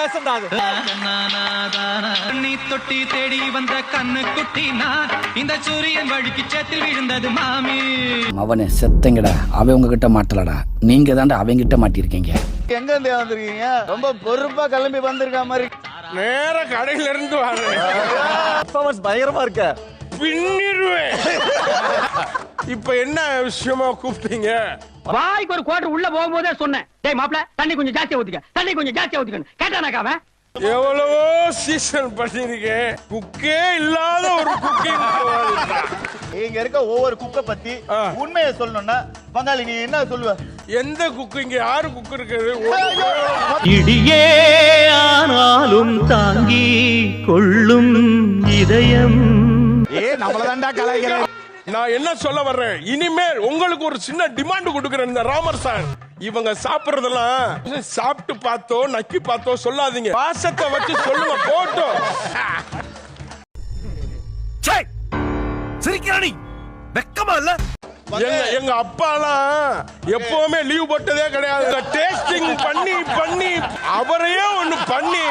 பேசண்டா அது. நீ தொட்டி தேடி வந்த கண்ணு குட்டினா இந்த சூரியன் வழுக்கி சேத்தில் விழுந்தது மாமி. அவனே செத்தங்கடா, அவன் உங்ககிட்ட மாட்டலடா, நீங்க தாண்டா அவங்க கிட்ட மாட்டிருக்கீங்க. எங்க இருந்து வந்திருக்கீங்க? ரொம்ப பொறுப்பா கிளம்பி வந்திருக்க மாதிரி. நேர கடையில இருந்து வாங்க. பர்ஃபார்மன்ஸ் பயங்கரமா இருக்க. பின்னிருவேன். இப்ப என்ன விஷயமா கூப்பிட்டீங்க? வாய்க்கு ஒரு குவார்டர் உள்ள போகும்போதே சொன்னேன், டேய் மாப்ள தண்ணி கொஞ்சம் ஜாஸ்தியா ஊத்திக்க, தண்ணி கொஞ்சம் ஜாஸ்தியா ஊத்திக்கணும். கேட்டானாக்கா அவன்? எவ்வளவோ சீசன் பண்ணிருக்கேன், குக்கே இல்லாத ஒரு குக்கிங். இங்க இருக்க ஒவ்வொரு குக்க பத்தி உண்மையை சொல்லணும்னா பங்காளி நீ என்ன சொல்லுவ? எந்த குக்கு இங்க யாரு குக்கு இருக்குது? இடியே ஆனாலும் தாங்கி கொள்ளும் இதயம். நம்மளதான்டா கலாய்க்கிறேன். நான் என்ன சொல்ல வர்றேன், இனிமேல் உங்களுக்கு ஒரு சின்ன டிமாண்ட் கொடுக்குறேன். இந்த ராமர் சார் இவங்க சாப்பிடுறதெல்லாம் சாப்பிட்டு பார்த்தோ நக்கி பார்த்தோ சொல்லாதீங்க, பாசத்தை வச்சு சொல்லுங்க. போட்டோ சிரிக்கிறானி வெக்கமா இல்ல? எங்க அப்பாலாம் எப்பவுமே லீவ் போட்டதே கிடையாது. டேஸ்டிங் பண்ணி பண்ணி அவரையே ஒண்ணு பண்ணி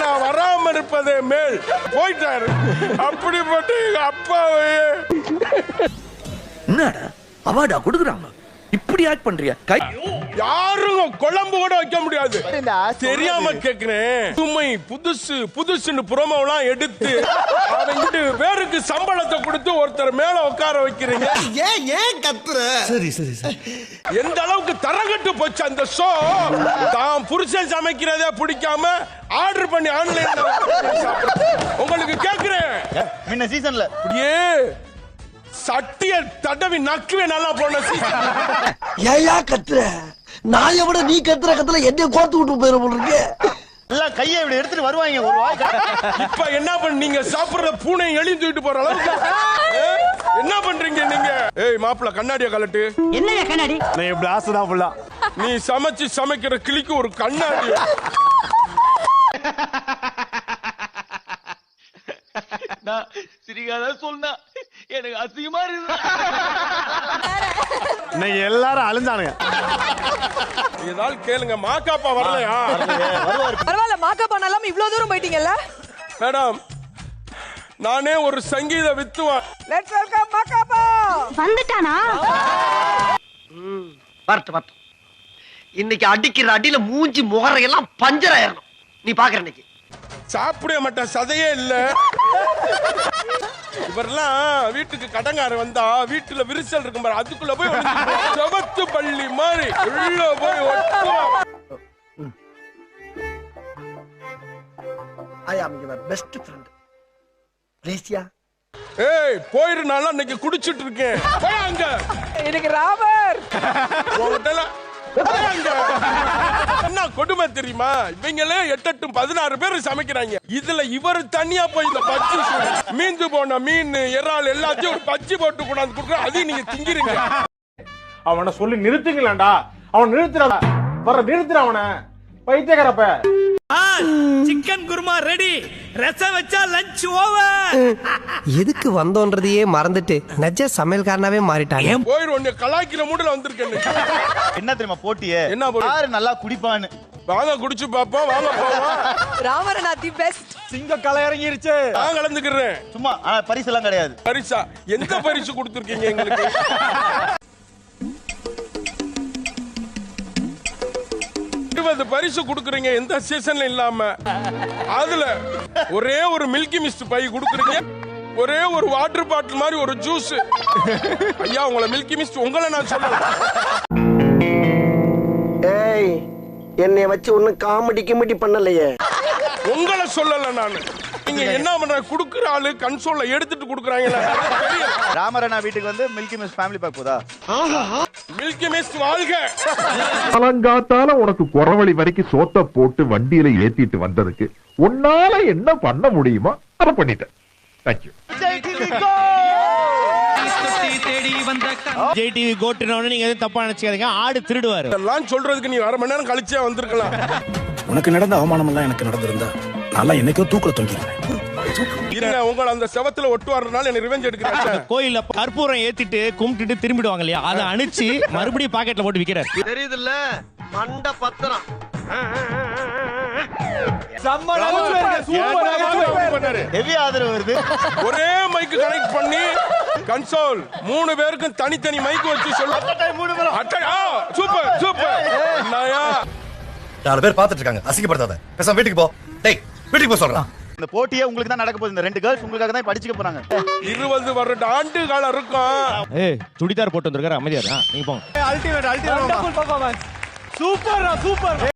நான் வராம இருப்பதே மேல் போயிட்டாரு. அப்படிப்பட்ட எங்க அப்பாவையே என்னடா அவார்டா கொடுக்குறாங்க, இப்படி ஆக்ட் பண்றியா? யாரும் குழம்பு கூட வைக்க முடியாது. தெரியாம கேக்குறேன். சும்மை புதுசு புதுசுன்னு புறமெல்லாம் எடுத்து அவங்க பேருக்கு சம்பளத்தை கொடுத்து ஒருத்தர் மேல உட்கார வைக்கிறீங்க. ஏன் கத்துற? சரி சரி சரி. எந்த அளவுக்கு தரங்கட்டு போச்சு அந்த ஷோ. தான் புருஷன் சமைக்கிறதே பிடிக்காம ஆர்டர் பண்ணி ஆன்லைன். உங்களுக்கு கேக்குறேன், முன்ன சீசன்ல அப்படியே சட்டிய தடவி நக்குவே நல்லா போன. ஏயா கத்துற? நான் எவட நீ கத்துற கத்துல என்ன கோர்த்து விட்டு போயிட போறீங்க. எல்லாம் கையை இப்படி எடுத்துட்டு வருவாங்க ஒரு வாய். இப்ப என்ன பண்ணீங்க? சாப்பிடுற பூனை எலி தூக்கிட்டு போற அளவுக்கு என்ன பண்றீங்க நீங்க? ஏய் மாப்பிள்ள கண்ணாடிய கலட்டு. என்னையா கண்ணாடி? நீ பிளாஸ் தான் ஃபுல்லா. நீ சமைச்சு சமைக்கிற கிளிக்கு ஒரு கண்ணாடி. சிரிக்காத சொன்னா எனக்கு அசிங்கமா இருக்கு. நீங்க எல்லாரும் அழிஞ்சானுங்க. ஏதாவது கேளுங்க. மாக்காப்பா வரலையா? பரவாயில்ல, மாக்காப்பா நாளாம இவ்வளவு தூரம் போயிட்டீங்கல்ல. மேடம் நானே ஒரு சங்கீத வித்துவான். Let's welcome Ma Ka Pa. வந்துட்டானா? வரட்டும் வரட்டும். இன்னைக்கு அடிக்கிற அடியில மூஞ்சி முகரையெல்லாம் பஞ்சர் ஆயிரணும். நீ பாக்குற இன்னைக்கு சாப்பிட மாட்டேன், சதையே இல்ல. இவரெல்லாம் வீட்டுக்கு கடங்கார வந்தா வீட்டுல விரிசல் இருக்கும் பாரு, அதுக்குள்ள போய் செவத்து பள்ளி மாதிரி உள்ள போய் ஒட்டுவான். ஐ அம் யுவர் பெஸ்ட் ஃப்ரெண்ட். ப்ளீஸ்யா. ஏய் போயிருனால இன்னைக்கு குடிச்சிட்டு இருக்கேன். போய் அங்க. இன்னைக்கு ராமர். என்ன கொடுமை தெரியுமா? இவங்களே 8 16 பேர் சமைக்கிறாங்க. இதுல இவர் தனியா போய் இந்த பச்சி மீந்து போன மீன் இறால் எல்லாத்தையும் ஒரு பச்சி போட்டு கொண்டாந்து கொடுக்குற. அதையும் நீங்க திங்கிறீங்க. அவனை சொல்லி நிறுத்துங்களேன்டா. அவன் நிறுத்துறாடா. வர நிறுத்துற அவனை. பைத்தியக்காரப்ப. Chicken kurma ready. ரசம் வச்சா லஞ்ச் ஓவர். எதுக்கு வந்தோன்றதையே மறந்துட்டு நெஜ சமையல்காரனாவே மாறிட்டாங்க. போயிரு ஒன்னு கலாய்க்கிற மூடுல வந்திருக்கேன். என்ன தெரியுமா போட்டியே? என்ன போட்டி? யாரு நல்லா குடிப்பான்னு. வாங்க குடிச்சு பாப்போம். வாங்க போவோம். ராமரன் தி பெஸ்ட். சிங்க கலை இறங்கிருச்சு. நான் கலந்துக்கிறேன். சும்மா ஆனா பரிசு எல்லாம் கிடையாது. பரிசா? எந்த பரிசு கொடுத்திருக்கீங்க எங்களுக்கு? பரிசு கொடுக்குறீங்க எந்த சீசன்ல இல்லாம. அதுல ஒரே ஒரு மில்கி மிஸ்ட் பை கொடுக்குறீங்க, ஒரே ஒரு வாட்டர் பாட்டில் மாதிரி ஒரு ஜூஸ். ஐயா உங்களை மில்கி மிஸ்ட் உங்களை நான் சொல்லல. ஏய் என்னைய வச்சு ஒன்னும் காமெடி கிமெடி பண்ணலையே. உங்களை சொல்லல நான். நீங்க என்ன பண்ற? குடுக்குற ஆளு கன்சோல்ல எடுத்துட்டு குடுக்குறாங்க. ராமரண்ணா வீட்டுக்கு வந்து மில்கி மிஸ்ட் ஃபேமிலி பேக் போதா? மில்கி மிஸ்ட் வாழ்க. அலங்காத்தால உனக்கு குறவழி வரைக்கும் சோத்த போட்டு வண்டியில ஏத்திட்டு வந்ததுக்கு உன்னால என்ன பண்ண முடியுமோ அதை பண்ணிட்டேன். தேங்க்யூ. ஜெய் டிவி கோட்டுனவனே நீங்க எதுவும் தப்பா நினைச்சுக்காதீங்க. ஆடு திருடுவாரு. எல்லாம் சொல்றதுக்கு நீ 1/2 மணி நேரம் கழிச்சே வந்திருக்கலாம். உனக்கு நடந்த அவமானம் எல்லாம் எனக்கு நடந்திருந்தா நல்லா என்னைக்கோ தூக்குல தொங்கிடுவேன். உங்களை அந்த செவத்துல ஒட்டுவாருனால எனக்கு ரிவெஞ்ச் எடுக்கிறேன். கோயில்ல கற்பூரம் ஏத்திட்டு கும்பிட்டுட்டு திரும்பிடுவாங்க இல்லையா, அதை அனுப்பிச்சு மறுபடியும் பாக்கெட்ல போட்டு விக்கிறார். தெரியுதுல்ல மண்ட பத்திரம். ஹெவி ஆதரவு வருது. ஒரே மைக் கனெக்ட் பண்ணி கன்சோல் 3 பேருக்கும் தனித்தனி மைக் வச்சு சொல்லு. Super super. என்னயா 4 பேர் பாத்துட்டு இருக்காங்க, அசிங்கப்படுத்தாத. பேசாம வீட்டுக்கு போ. டேய் வீட்டுக்கு போ சொல்றேன். இந்த போட்டியே உங்களுக்கு தான் நடக்க போகுது. இந்த 2 கேர்ள்ஸ் உங்களுக்காக தான் படிச்சுக்க போறாங்க. 20 வருட ஆண்டு காலம் இருக்கும். ஏய் சுடிதார் போட்டு வந்திருக்காரு, அமைதியா நீங்க போங்க. Ultimate super super.